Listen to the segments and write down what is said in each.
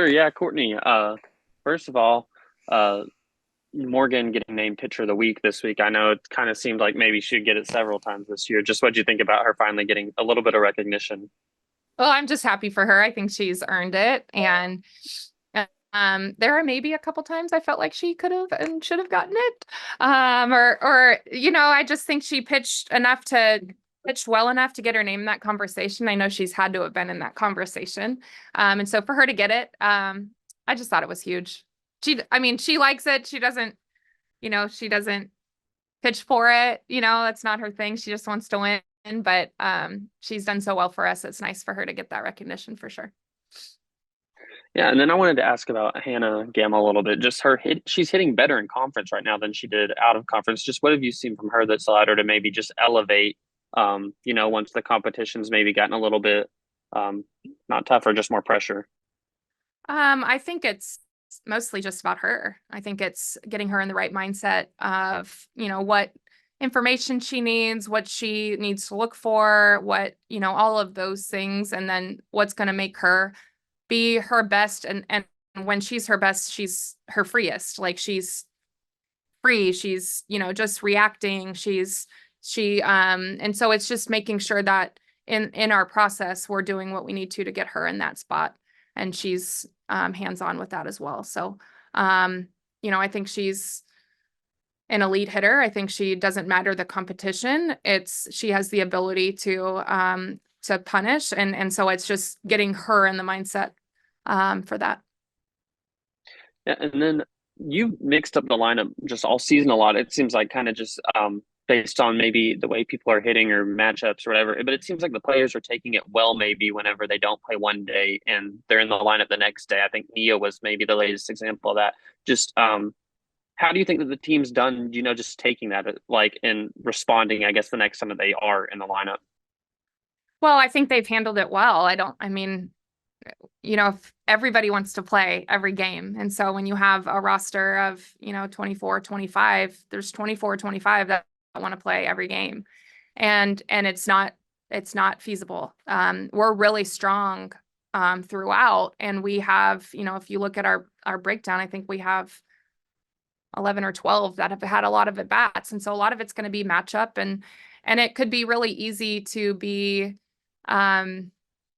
Sure, yeah, Courtney. First of all, uh, Morgan getting named Pitcher of the Week this week. I know it kind of seemed like maybe she'd get it several times this year. Just what'd you think about her finally getting a little bit of recognition? Well, I'm just happy for her. I think she's earned it. And there are maybe a couple times I felt like she could have and should have gotten it. I just think she pitched well enough to get her name in that conversation. I know she's had to have been in that conversation. And so for her to get it, I just thought it was huge. I mean, she likes it. She doesn't pitch for it. That's not her thing. She just wants to win. But she's done so well for us. It's nice for her to get that recognition for sure. Yeah, and then I wanted to ask about Hannah Gamma a little bit. Just her hit, she's hitting better in conference right now than she did out of conference. Just what have you seen from her that's allowed her to maybe just elevate, once the competition's maybe gotten a little bit um, not tougher, just more pressure? I think it's mostly just about her. I think it's getting her in the right mindset of, what information she needs, what she needs to look for, all of those things, and then what's going to make her be her best. And when she's her best, she's her freest. Like she's free. She's, just reacting. And so it's just making sure that in our process, we're doing what we need to get her in that spot. And she's hands-on with that as well. So, I think she's an elite hitter. I think she doesn't matter the competition. She has the ability to punish. And so it's just getting her in the mindset for that. Yeah, and then you mixed up the lineup just all season a lot. It seems like kind of just based on maybe the way people are hitting or matchups or whatever. But it seems like the players are taking it well, maybe whenever they don't play one day and they're in the lineup the next day. I think Nia was maybe the latest example of that. Just how do you think that the team's done, just taking that like and responding, I guess, the next time that they are in the lineup? Well, I think they've handled it well. I mean, if everybody wants to play every game. And so when you have a roster of, 24, 25, there's 24, 25 that want to play every game. And it's not feasible. We're really strong throughout. And we have, if you look at our breakdown, I think we have 11 or 12 that have had a lot of at bats. And so a lot of it's going to be matchup and it could be really easy to be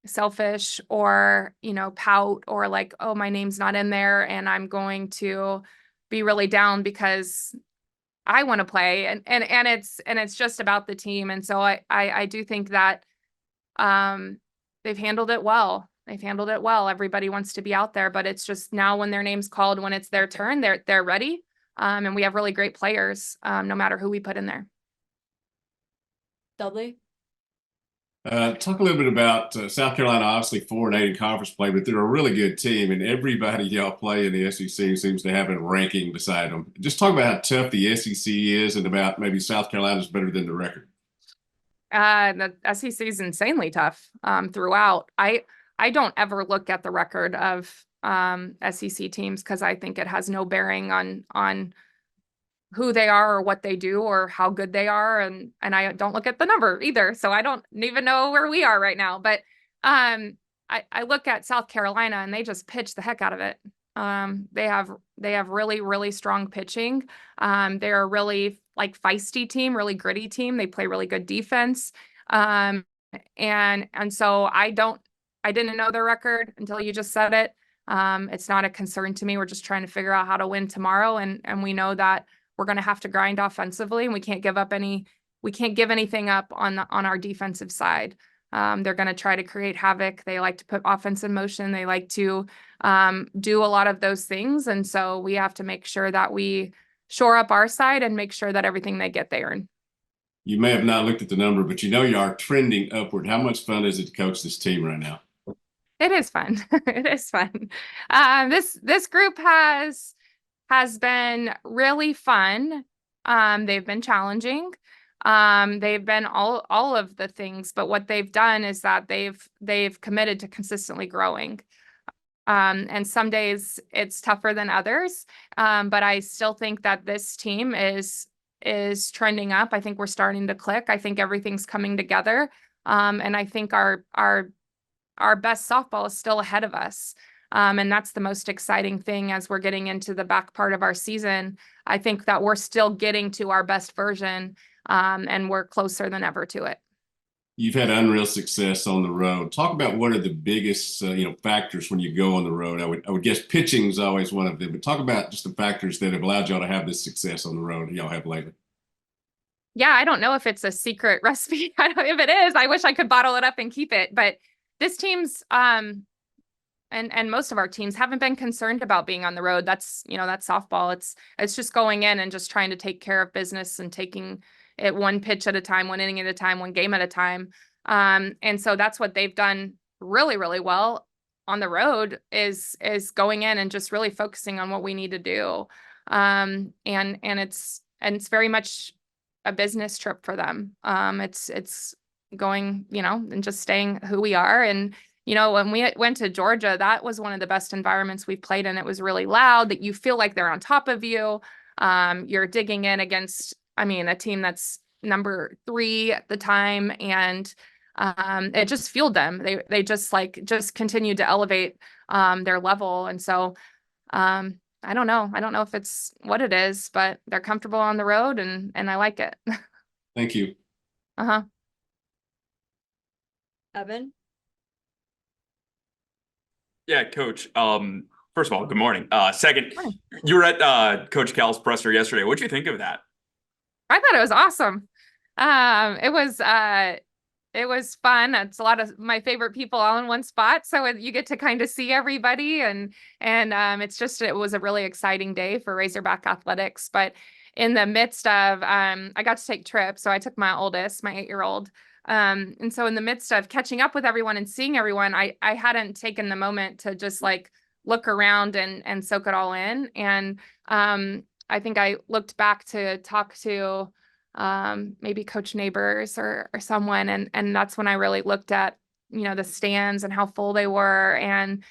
selfish or, pout or like, oh, my name's not in there and I'm going to be really down because I want to play. And it's just about the team. And so I do think that they've handled it well. They've handled it well. Everybody wants to be out there, but it's just now when their name's called, when it's their turn, they're ready. And we have really great players, no matter who we put in there. Dudley? Talk a little bit about South Carolina, obviously 4-8 in conference play, but they're a really good team, and everybody y'all play in the SEC seems to have a ranking beside them. Just talk about how tough the SEC is and about maybe South Carolina's better than the record. The SEC is insanely tough throughout. I don't ever look at the record of SEC teams because I think it has no bearing on who they are or what they do or how good they are. And I don't look at the number either. So I don't even know where we are right now. But I look at South Carolina and they just pitch the heck out of it. They have really, really strong pitching. They're a really like feisty team, really gritty team. They play really good defense. And so I didn't know their record until you just said it. It's not a concern to me. We're just trying to figure out how to win tomorrow. And we know that we're going to have to grind offensively and we can't give anything up on our defensive side. They're going to try to create havoc. They like to put offense in motion. They like to do a lot of those things. And so we have to make sure that we shore up our side and make sure that everything they get, they earn. You may have not looked at the number, but you know you are trending upward. How much fun is it to coach this team right now? It is fun. It is fun. This group has been really fun. They've been challenging. They've been all of the things, but what they've done is that they've committed to consistently growing. And some days it's tougher than others. But I still think that this team is trending up. I think we're starting to click. I think everything's coming together. And I think our best softball is still ahead of us. And that's the most exciting thing as we're getting into the back part of our season. I think that we're still getting to our best version, and we're closer than ever to it. You've had unreal success on the road. Talk about what are the biggest, factors when you go on the road. I would guess pitching is always one of them, but talk about just the factors that have allowed y'all to have this success on the road y'all have lately. Yeah, I don't know if it's a secret recipe. I don't, if it is, I wish I could bottle it up and keep it. But this team's and most of our teams haven't been concerned about being on the road. That's softball. It's just going in and just trying to take care of business and taking it one pitch at a time, one inning at a time, one game at a time. And so that's what they've done really, really well on the road is going in and just really focusing on what we need to do. And it's very much a business trip for them. It's going, and just staying who we are. And when we went to Georgia, that was one of the best environments we've played in. It was really loud, that you feel like they're on top of you. You're digging in against, a team that's number 3 at the time, and it just fueled them. They just continued to elevate their level. And so I don't know. I don't know if it's what it is, but they're comfortable on the road, and I like it. Thank you. Uh-huh. Evan? Yeah, Coach. First of all, good morning. Second, Morning. you were at Coach Cal's presser yesterday. What'd you think of that? I thought it was awesome. It was fun. It's a lot of my favorite people all in one spot, so you get to kind of see everybody, and it was a really exciting day for Razorback athletics. But in the midst of, I got to take trips, so I took my oldest, my 8-year-old. And so in the midst of catching up with everyone and seeing everyone, I hadn't taken the moment to just look around and soak it all in. And I think I looked back to talk to maybe Coach Neighbors or someone, and that's when I really looked at the stands and how full they were. And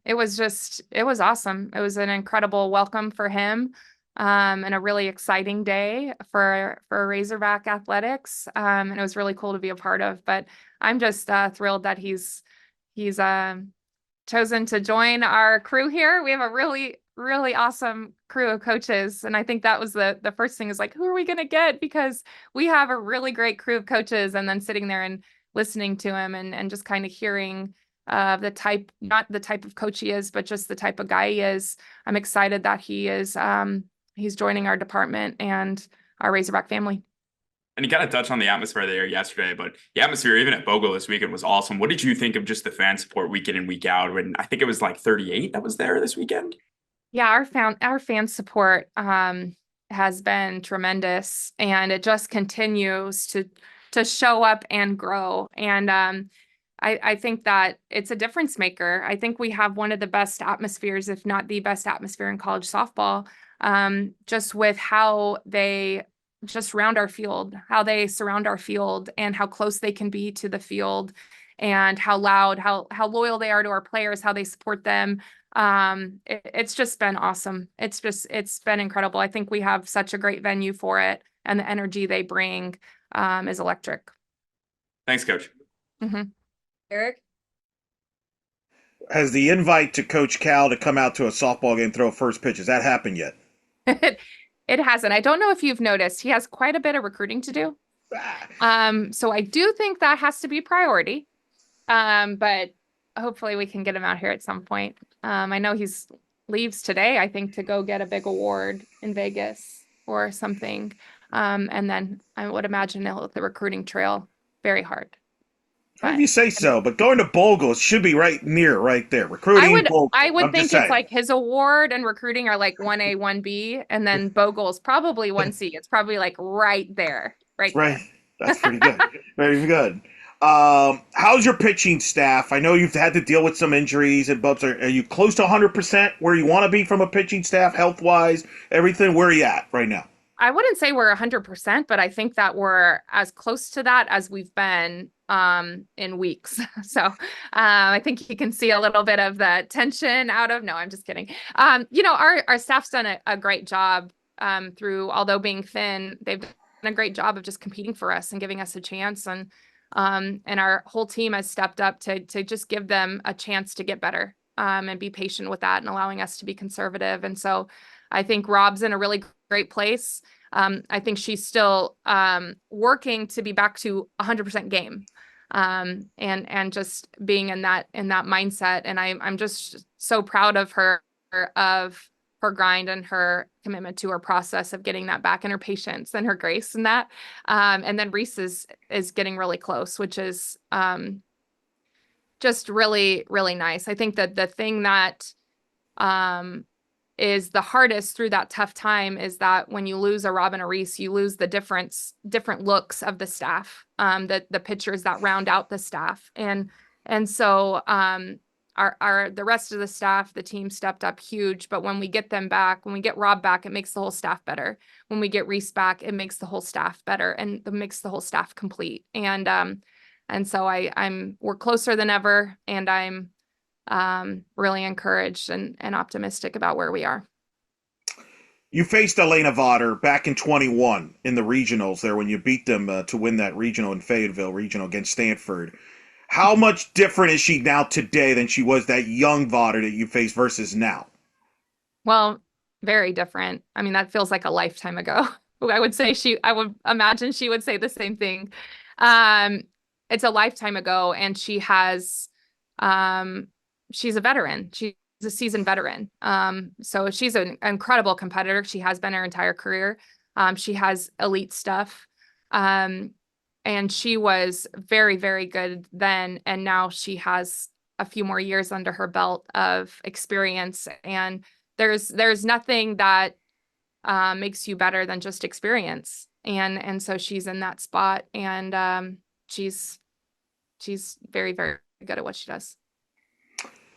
it was awesome. It was an incredible welcome for him, and a really exciting day for Razorback athletics, and it was really cool to be a part of. But I'm just thrilled that he's chosen to join our crew here. We have a really, really awesome crew of coaches. And I think that was the first thing, is who are we going to get? Because we have a really great crew of coaches. And then sitting there and listening to him and just kind of hearing not the type of coach he is, but just the type of guy he is. I'm excited that he is, he's joining our department and our Razorback family. And you kind of touched on the atmosphere there yesterday, but the atmosphere even at Bogle this weekend was awesome. What did you think of just the fan support week in and week out? When I think it was 38 that was there this weekend. Yeah, our fan support has been tremendous, and it just continues to show up and grow. And I think that it's a difference maker. I think we have one of the best atmospheres, if not the best atmosphere in college softball, just with how they just surround our field, and how close they can be to the field, and how loud, how loyal they are to our players, how they support them. It's just been awesome. It's been incredible. I think we have such a great venue for it, and the energy they bring is electric. Thanks, Coach. Mm-hmm. Eric? Has the invite to Coach Cal to come out to a softball game, throw first pitch, has that happened yet? It hasn't. I don't know if you've noticed, he has quite a bit of recruiting to do. So I do think that has to be priority. But hopefully we can get him out here at some point. I know he's leaves today, I think, to go get a big award in Vegas or something. And then I would imagine he'll hit the recruiting trail very hard. If you say so, but going to Bogle should be right there. Recruiting, Bogle. I would I'm think just it's saying. his award and recruiting are 1A, 1B, and then Bogle's probably 1C. It's probably right there. Right. Right. That's pretty good. Very good. How's your pitching staff? I know you've had to deal with some injuries and bumps. Are you close to 100% where you want to be from a pitching staff, health-wise, everything? Where are you at right now? I wouldn't say we're 100%, but I think that we're as close to that as we've been in weeks. So I think you can see a little bit of the tension no, I'm just kidding. Our staff's done a great job although being thin, they've done a great job of just competing for us and giving us a chance. And our whole team has stepped up to just give them a chance to get better. and be patient with that and allowing us to be conservative. And so I think Rob's in a really great place. I think she's still working to be back to 100% game, and just being in that mindset. And I'm just so proud of her, of her grind and her commitment to her process of getting that back, and her patience and her grace in that. And then Reese is getting really close, which is just really, really nice. I think that the thing that is the hardest through that tough time is that when you lose a Robin or Reese, you lose the different looks of the staff, the pitchers that round out the staff. And so the rest of the staff, the team stepped up huge. But when we get them back, when we get Rob back, it makes the whole staff better. When we get Reese back, it makes the whole staff better, and it makes the whole staff complete. And so we're closer than ever, and I'm really encouraged and optimistic about where we are. You faced Elena Vaughter back in 21 in the regionals there when you beat them to win that regional in Fayetteville regional against Stanford. How much different is she now today than she was that young Vaughter that you faced versus now? Well, very different. I mean, that feels like a lifetime ago. I would imagine she would say the same thing. It's a lifetime ago, and she has, she's a veteran. She's a seasoned veteran. So she's an incredible competitor. She has been her entire career. She has elite stuff. And she was very, very good then. And now she has a few more years under her belt of experience. And there's nothing that makes you better than just experience. And so she's in that spot, and she's very, very good at what she does.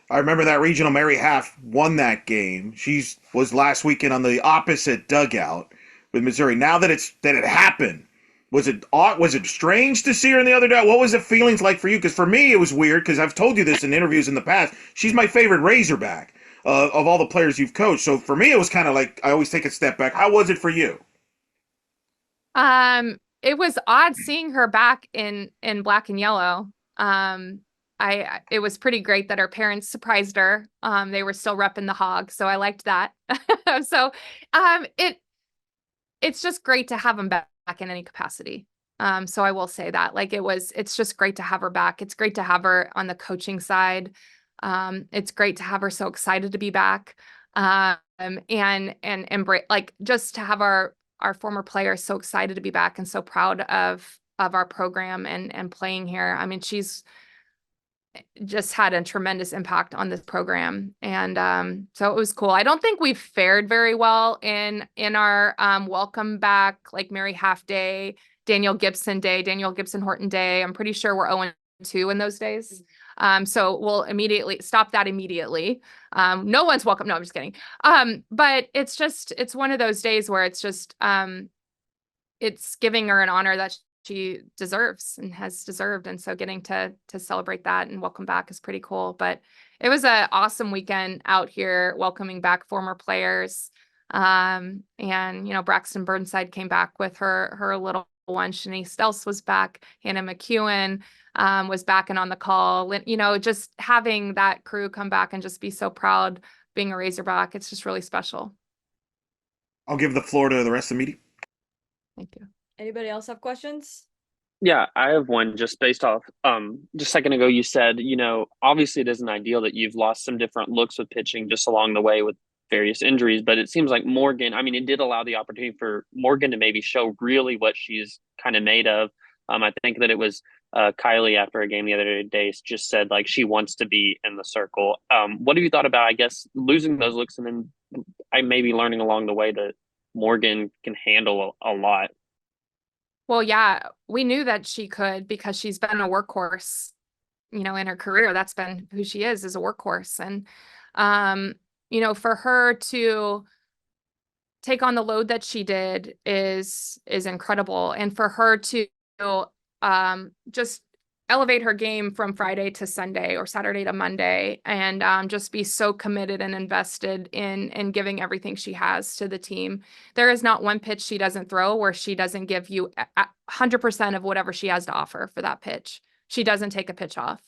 I remember that regional. Mary Half won that game. She was last weekend on the opposite dugout with Missouri. Now that it happened, was it strange to see her in the other dugout? What was the feelings like for you? Because for me, it was weird, because I've told you this in interviews in the past. She's my favorite Razorback of all the players you've coached. So for me, it was kind of like I always take a step back. How was it for you? It was odd seeing her back in black and yellow. It was pretty great that her parents surprised her. They were still repping the hog, so I liked that. So, it's just great to have them back in any capacity. So I will say that, like, it's just great to have her back. It's great to have her on the coaching side. It's great to have her so excited to be back. And embrace, like, just to have our former players so excited to be back and so proud of our program and playing here. I mean, she's just had a tremendous impact on this program. And so it was cool. I don't think we've fared very well in our welcome back, like Mary Half Day, Daniel Gibson Horton Day. I'm pretty sure we're 0-2 in those days. So we'll immediately stop that immediately. No one's welcome. No, I'm just kidding. But it's one of those days where it's just, it's giving her an honor that she deserves and has deserved. And so getting to celebrate that and welcome back is pretty cool. But it was an awesome weekend out here welcoming back former players. And, Braxton Burnside came back with her little one. Shanice Stels was back. Hannah McEwen was back and on the call. Just having that crew come back and just be so proud being a Razorback. It's just really special. I'll give the floor to the rest of the meeting. Thank you. Anybody else have questions? Yeah, I have one just based off, just a second ago, you said, obviously it isn't ideal that you've lost some different looks with pitching just along the way with various injuries, but it seems like Morgan, it did allow the opportunity for Morgan to maybe show really what she's kind of made of. I think that it was Kylie after a game the other day just said, like, she wants to be in the circle. What have you thought about, I guess, losing those looks and then I may be learning along the way that Morgan can handle a lot? Well, yeah, we knew that she could because she's been a workhorse, in her career. That's been who she is a workhorse. And, for her to take on the load that she did is incredible. And for her to just elevate her game from Friday to Sunday or Saturday to Monday and just be so committed and invested in giving everything she has to the team. There is not one pitch she doesn't throw where she doesn't give you 100% of whatever she has to offer for that pitch. She doesn't take a pitch off.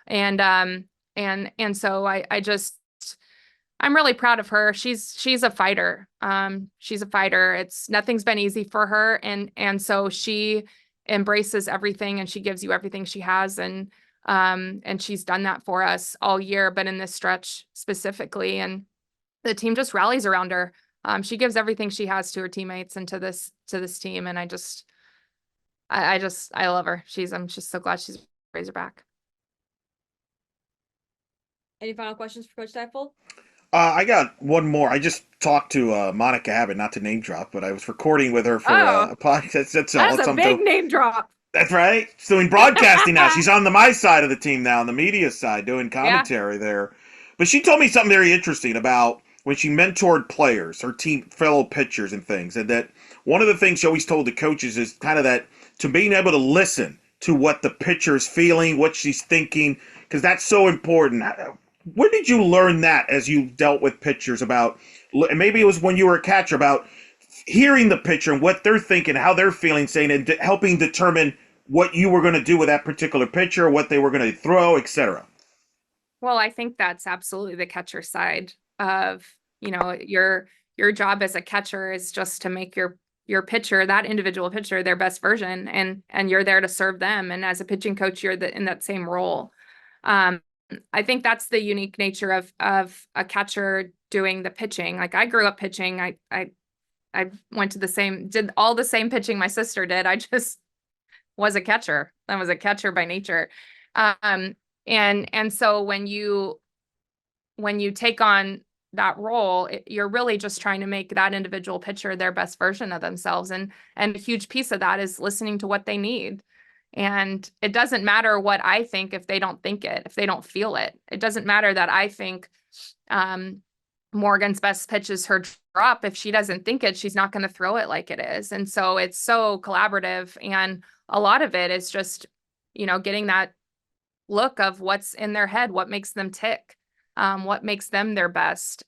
And And so I'm really proud of her. She's a fighter. She's a fighter. Nothing's been easy for her. And so she embraces everything and she gives you everything she has. And she's done that for us all year, but in this stretch specifically, and the team just rallies around her. She gives everything she has to her teammates and to this team. And I love her. I'm just so glad she's Razorback. Any final questions for Coach Deifel? I got one more. I just talked to Monica Abbott, not to name drop, but I was recording with her for a podcast. That's all. That's a big name drop. That's right. She's doing broadcasting now. She's on my side of the team now, on the media side, doing commentary there. But she told me something very interesting about when she mentored players, her team, fellow pitchers and things, and that one of the things she always told the coaches is kind of that to being able to listen to what the pitcher is feeling, what she's thinking, because that's so important. When did you learn that as you dealt with pitchers about, and maybe it was when you were a catcher, about hearing the pitcher and what they're thinking, how they're feeling, saying, and helping determine what you were going to do with that particular pitcher, what they were going to throw, etc.? Well, I think that's absolutely the catcher side of, your job as a catcher is just to make your pitcher, that individual pitcher, their best version, and you're there to serve them. And as a pitching coach, you're in that same role. I think that's the unique nature of a catcher doing the pitching. Like I grew up pitching. I went to did all the same pitching my sister did. I just was a catcher. I was a catcher by nature. And so when you take on that role, you're really just trying to make that individual pitcher their best version of themselves. And a huge piece of that is listening to what they need. And it doesn't matter what I think if they don't think it, if they don't feel it. It doesn't matter that I think Morgan's best pitch is her drop. If she doesn't think it, she's not going to throw it like it is. And so it's so collaborative. And a lot of it is just, getting that look of what's in their head, what makes them tick, what makes them their best.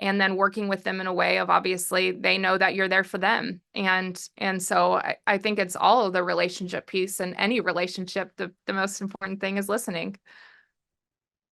And then working with them in a way of, obviously they know that you're there for them. And so I think it's all of the relationship piece, and any relationship, the most important thing is listening.